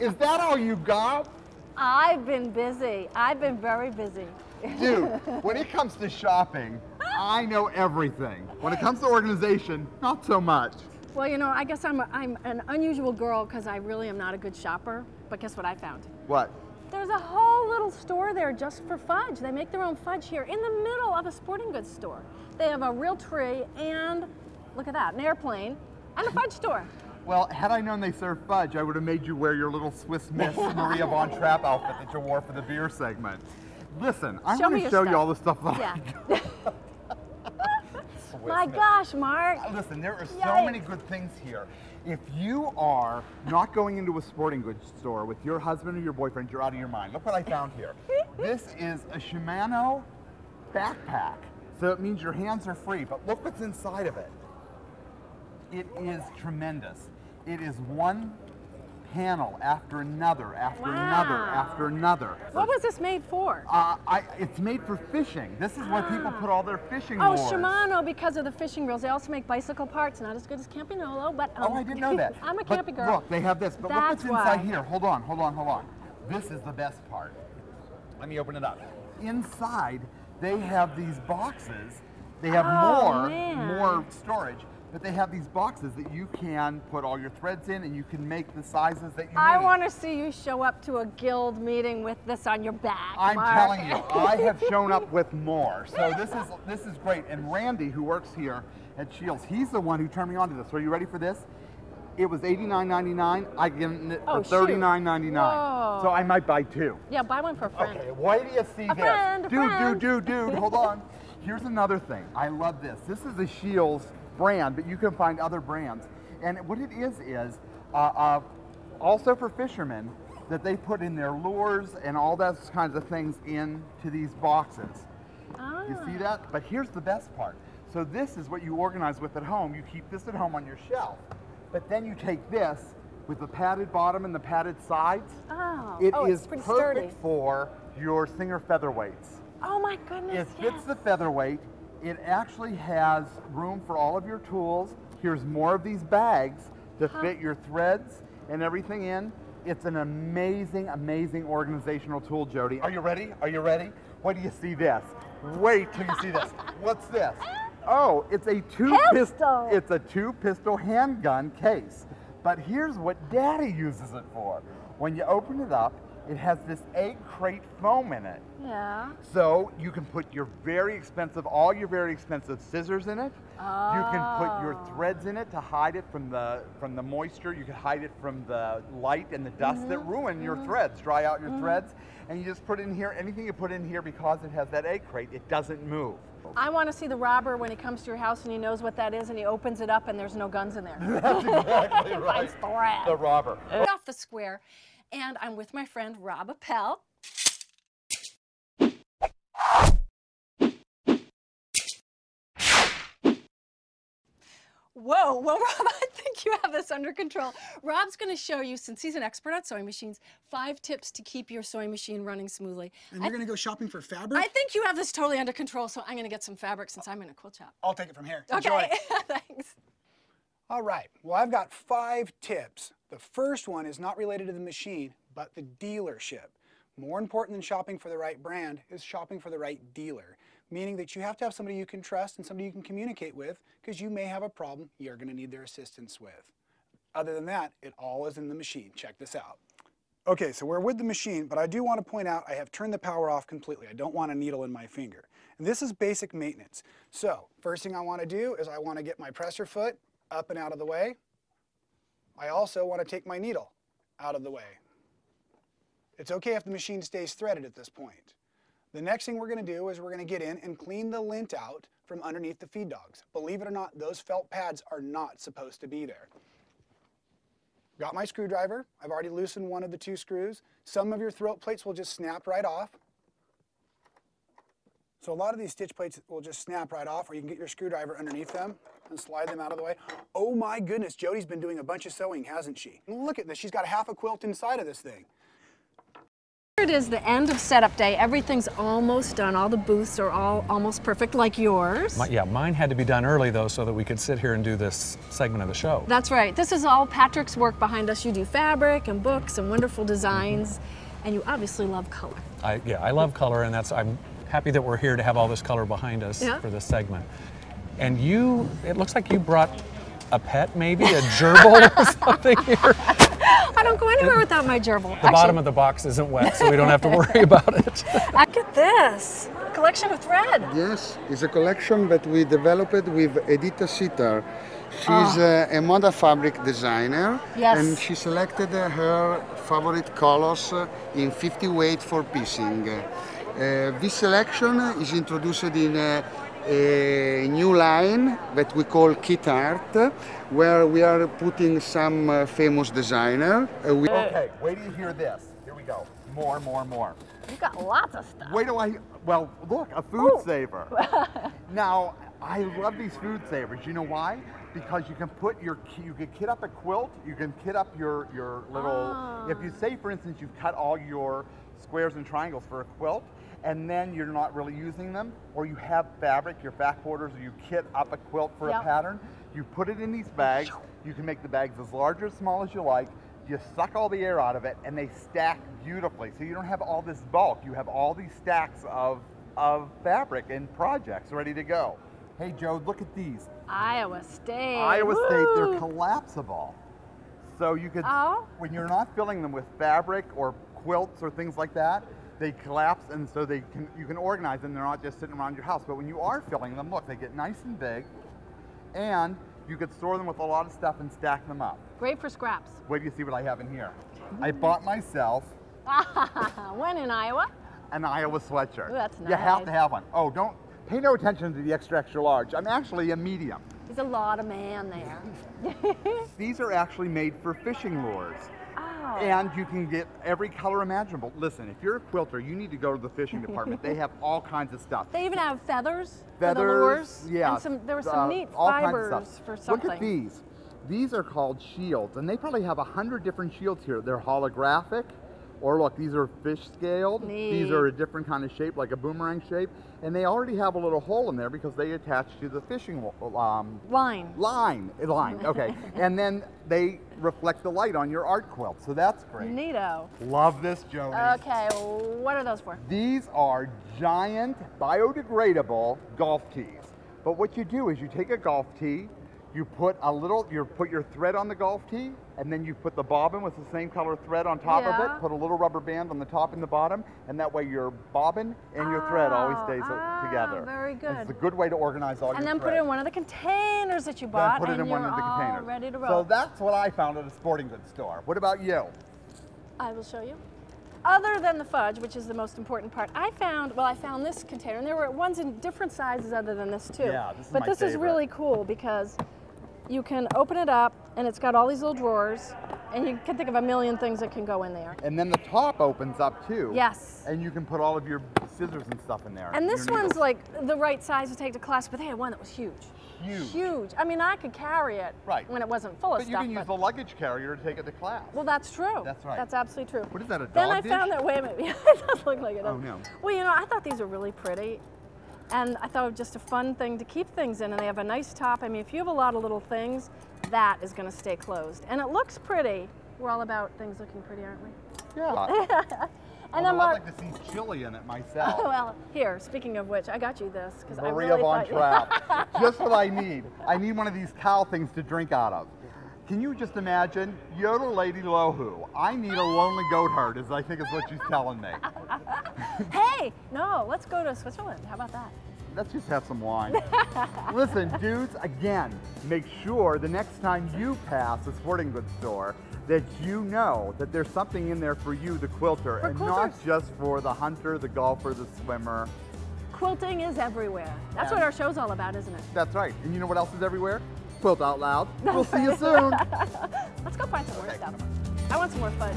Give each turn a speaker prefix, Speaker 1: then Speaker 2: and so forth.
Speaker 1: Is that all you got?
Speaker 2: I've been busy. I've been very busy.
Speaker 1: Dude, when it comes to shopping, I know everything. When it comes to organization, not so much.
Speaker 2: Well, you know, I guess I'm an unusual girl because I really am not a good shopper. But guess what I found?
Speaker 1: What?
Speaker 2: There's a whole little store there just for fudge. They make their own fudge here in the middle of a sporting goods store. They have a real tree and, look at that, an airplane and a fudge store.
Speaker 1: Well, had I known they served fudge, I would have made you wear your little Swiss Miss Maria von Trapp outfit that you wore for the beer segment. Listen, I'm going to show you all the stuff that I do.
Speaker 2: My gosh, Mark.
Speaker 1: Listen, there are so many good things here. If you are not going into a sporting goods store with your husband or your boyfriend, you're out of your mind. Look what I found here. This is a Shimano backpack. So it means your hands are free, but look what's inside of it. It is tremendous. It is one panel after another, after another, after another.
Speaker 2: What was this made for?
Speaker 1: It's made for fishing. This is where people put all their fishing lures.
Speaker 2: Oh, Shimano, because of the fishing reels. They also make bicycle parts, not as good as Campinolo, but
Speaker 1: oh, I didn't know that.
Speaker 2: I'm a campy girl.
Speaker 1: Look, they have this, but look what's inside here. Hold on, hold on, hold on. This is the best part. Let me open it up. Inside, they have these boxes. They have more storage. But they have these boxes that you can put all your threads in and you can make the sizes that you need.
Speaker 2: I want to see you show up to a guild meeting with this on your back,
Speaker 1: I'm
Speaker 2: Mark.
Speaker 1: telling you, I have shown up with more. So this is great. And Randy, who works here at Shields, he's the one who turned me on to this. So are you ready for this? It was $89.99. I get it for $39.99. So I might buy two.
Speaker 2: Yeah, buy one for a friend.
Speaker 1: Okay, wait till you see this.
Speaker 2: Friend,
Speaker 1: Dude, hold on. Here's another thing. I love this. This is a Shields brand, but you can find other brands. And what it is also for fishermen, that they put in their lures and all those kinds of things into these boxes. You see that? But here's the best part. So this is what you organize with at home. You keep this at home on your shelf. But then you take this with the padded bottom and the padded sides. It is perfect
Speaker 2: sturdy
Speaker 1: for your Singer featherweights.
Speaker 2: Oh my goodness,
Speaker 1: It fits the featherweight. It actually has room for all of your tools. Here's more of these bags to fit your threads and everything in. It's an amazing, amazing organizational tool, Jody. Are you ready? Are you ready? Wait till you see this. Wait till you see this. What's this? Oh, it's a two-pistol handgun case. But here's what Daddy uses it for. When you open it up, it has this egg crate foam in it.
Speaker 2: Yeah.
Speaker 1: So you can put all your very expensive scissors in it.
Speaker 2: Oh.
Speaker 1: You can put your threads in it to hide it from the moisture. You can hide it from the light and the dust that ruin your threads, dry out your threads. And you just put in here, anything you put in here, because it has that egg crate, it doesn't move.
Speaker 2: I want to see the robber when he comes to your house and he knows what that is and he opens it up and there's no guns in there.
Speaker 1: That's exactly right. The robber.
Speaker 2: Off the square. And I'm with my friend Rob Appel. Whoa, well, Rob, I think you have this under control. Rob's going to show you, since he's an expert at sewing machines, 5 tips to keep your sewing machine running smoothly.
Speaker 3: And you're going to go shopping for fabric?
Speaker 2: I think you have this totally under control, so I'm going to get some fabric since I'm in a quilt shop.
Speaker 3: I'll take it from here.
Speaker 2: Okay, thanks.
Speaker 3: All right, well, I've got 5 tips. The first one is not related to the machine, but the dealership. More important than shopping for the right brand is shopping for the right dealer, meaning that you have to have somebody you can trust and somebody you can communicate with, because you may have a problem you're going to need their assistance with. Other than that, it all is in the machine. Check this out. Okay, so we're with the machine, but I do want to point out I have turned the power off completely. I don't want a needle in my finger. And this is basic maintenance. So, first thing I want to do is I want to get my presser foot up and out of the way. I also want to take my needle out of the way. It's okay if the machine stays threaded at this point. The next thing we're going to do is we're going to get in and clean the lint out from underneath the feed dogs. Believe it or not, those felt pads are not supposed to be there. Got my screwdriver. I've already loosened one of the 2 screws. Some of your throat plates will just snap right off. So a lot of these stitch plates will just snap right off, or you can get your screwdriver underneath them and slide them out of the way. Oh my goodness, Jodie's been doing a bunch of sewing, hasn't she? Look at this, she's got half a quilt inside of this thing.
Speaker 2: It is the end of setup day. Everything's almost done. All the booths are all almost perfect, like yours.
Speaker 4: Yeah, mine had to be done early though, so that we could sit here and do this segment of the show.
Speaker 2: That's right. This is all Patrick's work behind us. You do fabric and books and wonderful designs, and you obviously love color.
Speaker 4: I love color, and I'm happy that we're here to have all this color behind us for this segment. And it looks like you brought a pet, maybe a gerbil or something here.
Speaker 2: I don't go anywhere without my gerbil.
Speaker 4: The bottom of the box isn't wet, so we don't have to worry about it.
Speaker 2: Look at this, a collection of thread.
Speaker 5: Yes, it's a collection that we developed with Edita Sitar. She's a moda fabric designer, and she selected her favorite colors in 50 weight for piecing. This selection is introduced in a new line that we call Kit Art, where we are putting some famous designer.
Speaker 1: Okay, wait till you hear this. Here we go. More.
Speaker 2: You've got lots of stuff.
Speaker 1: Wait till well, look, a food saver. Now, I love these food savers. You know why? Because you can you can kit up a quilt, you can kit up your little, if you say, for instance, you've cut all your squares and triangles for a quilt, and then you're not really using them, or you have fabric, your back borders, or you kit up a quilt for a pattern, you put it in these bags. You can make the bags as large or as small as you like. You suck all the air out of it, and they stack beautifully. So you don't have all this bulk. You have all these stacks of fabric and projects ready to go. Hey, Joe, look at these.
Speaker 2: Iowa State.
Speaker 1: Iowa State, they're collapsible. So you could, when you're not filling them with fabric or quilts or things like that, they collapse, and so you can organize them. They're not just sitting around your house. But when you are filling them, look, they get nice and big, and you could store them with a lot of stuff and stack them up.
Speaker 2: Great for scraps.
Speaker 1: Wait till you see what I have in here. I bought myself
Speaker 2: when in Iowa?
Speaker 1: an Iowa sweatshirt.
Speaker 2: Ooh, that's nice.
Speaker 1: You have to have one. Oh, don't pay no attention to the extra large. I'm actually a medium.
Speaker 2: There's a lot of man there.
Speaker 1: These are actually made for fishing lures.
Speaker 2: Oh.
Speaker 1: And you can get every color imaginable. Listen, if you're a quilter, you need to go to the fishing department. They have all kinds of stuff.
Speaker 2: They even have feathers for the lures.
Speaker 1: Yeah.
Speaker 2: And there were some neat fibers for something.
Speaker 1: Look at these. These are called shields, and they probably have 100 different shields here. They're holographic, or look, these are fish scaled.
Speaker 2: Neat.
Speaker 1: These are a different kind of shape, like a boomerang shape, and they already have a little hole in there because they attach to the fishing line, okay. And then they reflect the light on your art quilt, so that's great.
Speaker 2: Neato.
Speaker 1: Love this, Jodie.
Speaker 2: Okay, what are those for?
Speaker 1: These are giant biodegradable golf tees. But what you do is you take a golf tee, you put your thread on the golf tee, and then you put the bobbin with the same color thread on top of it, put a little rubber band on the top and the bottom, and that way your bobbin and your thread always stays together.
Speaker 2: Very good.
Speaker 1: It's a good way to organize all your
Speaker 2: And then
Speaker 1: thread.
Speaker 2: put it in one of the containers that you bought,
Speaker 1: Then put it
Speaker 2: and
Speaker 1: in one of the
Speaker 2: you're
Speaker 1: containers.
Speaker 2: all ready to roll.
Speaker 1: So that's what I found at a sporting goods store. What about you?
Speaker 2: I will show you. Other than the fudge, which is the most important part, I found this container, and there were ones in different sizes other than this too.
Speaker 1: Yeah, this is
Speaker 2: but
Speaker 1: my
Speaker 2: this is
Speaker 1: favorite.
Speaker 2: really cool because you can open it up, and it's got all these little drawers, and you can think of a million things that can go in there.
Speaker 1: And then the top opens up too.
Speaker 2: Yes.
Speaker 1: And you can put all of your scissors and stuff in there.
Speaker 2: And this
Speaker 1: Your
Speaker 2: one's
Speaker 1: needles.
Speaker 2: like the right size to take to class, but they had one that was huge. Huge. I mean, I could carry it when it wasn't full of
Speaker 1: But
Speaker 2: stuff.
Speaker 1: you can use the luggage carrier to take it to class.
Speaker 2: Well, that's true.
Speaker 1: That's right.
Speaker 2: That's absolutely true.
Speaker 1: What is that, a dog
Speaker 2: Then I
Speaker 1: dish?
Speaker 2: found that, wait a minute, it does look like it.
Speaker 1: Oh, no.
Speaker 2: Well, you know, I thought these were really pretty. And I thought it was just a fun thing to keep things in, and they have a nice top. I mean, if you have a lot of little things, that is going to stay closed. And it looks pretty. We're all about things looking pretty, aren't we?
Speaker 1: Yeah.
Speaker 2: And
Speaker 1: I'd
Speaker 2: then
Speaker 1: like to see chili in it myself.
Speaker 2: well, here, speaking of which, I got you this because I
Speaker 1: Maria
Speaker 2: really
Speaker 1: Von
Speaker 2: thought
Speaker 1: Trapp. Just what I need. I need one of these cow things to drink out of. Can you just imagine? Yodel Lady Lohu. I need a lonely goat herd, is I think is what she's telling me.
Speaker 2: Hey, no, let's go to Switzerland. How about that?
Speaker 1: Let's just have some wine. Listen, dudes, again, make sure the next time you pass a sporting goods store that you know that there's something in there for you, the quilter, and not just for the hunter, the golfer, the swimmer.
Speaker 2: Quilting is everywhere. That's what our show's all about, isn't it?
Speaker 1: That's right. And you know what else is everywhere? Quilt Out Loud. We'll see you soon.
Speaker 2: Let's go find some more stuff. I want some more fudge.